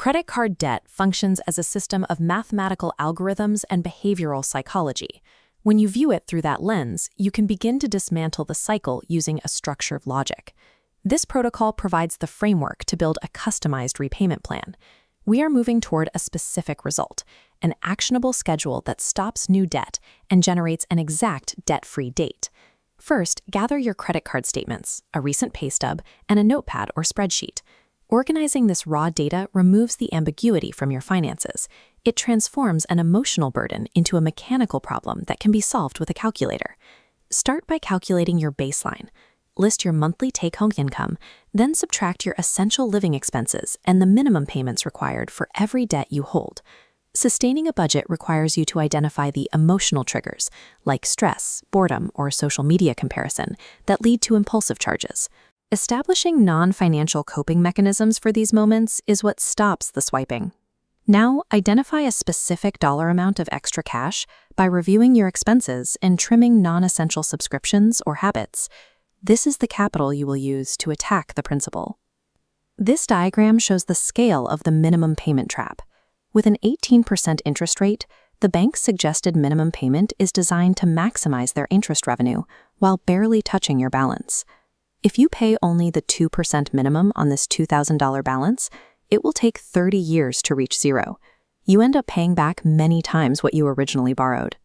Credit card debt functions as a system of mathematical algorithms and behavioral psychology. When you view it through that lens, you can begin to dismantle the cycle using a structured logic. This protocol provides the framework to build a customized repayment plan. We are moving toward a specific result, an actionable schedule that stops new debt and generates an exact debt-free date. First, gather your credit card statements, a recent pay stub, and a notepad or spreadsheet. Organizing this raw data removes the ambiguity from your finances. It transforms an emotional burden into a mechanical problem that can be solved with a calculator. Start by calculating your baseline. List your monthly take-home income, then subtract your essential living expenses and the minimum payments required for every debt you hold. Sustaining a budget requires you to identify the emotional triggers, like stress, boredom, or social media comparison, that lead to impulsive charges. Establishing non-financial coping mechanisms for these moments is what stops the swiping. Now, identify a specific dollar amount of extra cash by reviewing your expenses and trimming non-essential subscriptions or habits. This is the capital you will use to attack the principal. This diagram shows the scale of the minimum payment trap. With an 18% interest rate, the bank's suggested minimum payment is designed to maximize their interest revenue while barely touching your balance. If you pay only the 2% minimum on this $2,000 balance, it will take 30 years to reach zero. You end up paying back many times what you originally borrowed.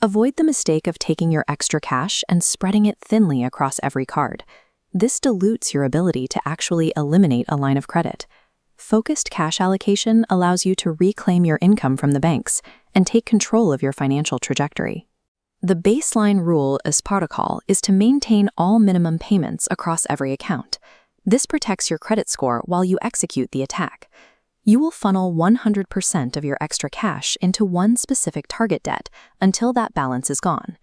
Avoid the mistake of taking your extra cash and spreading it thinly across every card. This dilutes your ability to actually eliminate a line of credit. Focused cash allocation allows you to reclaim your income from the banks and take control of your financial trajectory. The baseline rule as protocol is to maintain all minimum payments across every account. This protects your credit score while you execute the attack. You will funnel 100% of your extra cash into one specific target debt until that balance is gone.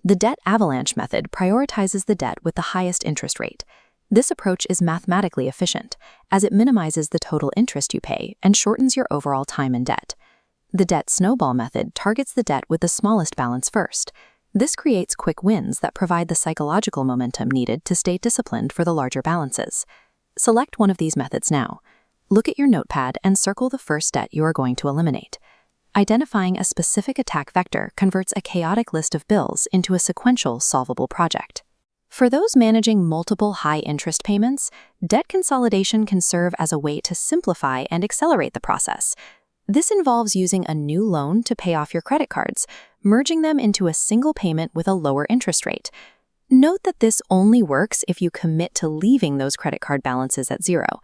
The Debt Avalanche method prioritizes the debt with the highest interest rate. This approach is mathematically efficient, as it minimizes the total interest you pay and shortens your overall time in debt. The Debt Snowball method targets the debt with the smallest balance first. This creates quick wins that provide the psychological momentum needed to stay disciplined for the larger balances. Select one of these methods now. Look at your notepad and circle the first debt you are going to eliminate. Identifying a specific attack vector converts a chaotic list of bills into a sequential, solvable project. For those managing multiple high-interest payments, debt consolidation can serve as a way to simplify and accelerate the process. This involves using a new loan to pay off your credit cards, merging them into a single payment with a lower interest rate. Note that this only works if you commit to leaving those credit card balances at zero.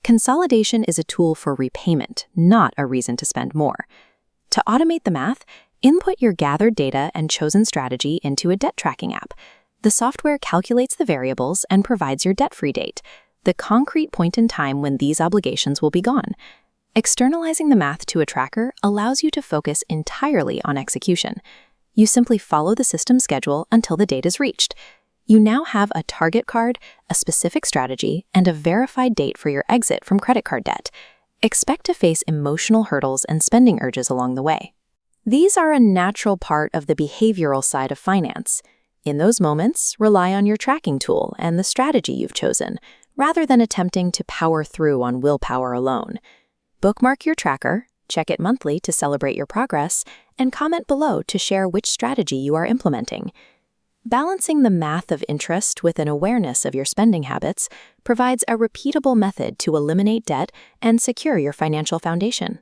Consolidation is a tool for repayment, not a reason to spend more. To automate the math, input your gathered data and chosen strategy into a debt tracking app. The software calculates the variables and provides your debt-free date, the concrete point in time when these obligations will be gone. Externalizing the math to a tracker allows you to focus entirely on execution. You simply follow the system schedule until the date is reached. You now have a target card, a specific strategy, and a verified date for your exit from credit card debt. Expect to face emotional hurdles and spending urges along the way. These are a natural part of the behavioral side of finance. In those moments, rely on your tracking tool and the strategy you've chosen, rather than attempting to power through on willpower alone. Bookmark your tracker, check it monthly to celebrate your progress, and comment below to share which strategy you are implementing. Balancing the math of interest with an awareness of your spending habits provides a repeatable method to eliminate debt and secure your financial foundation.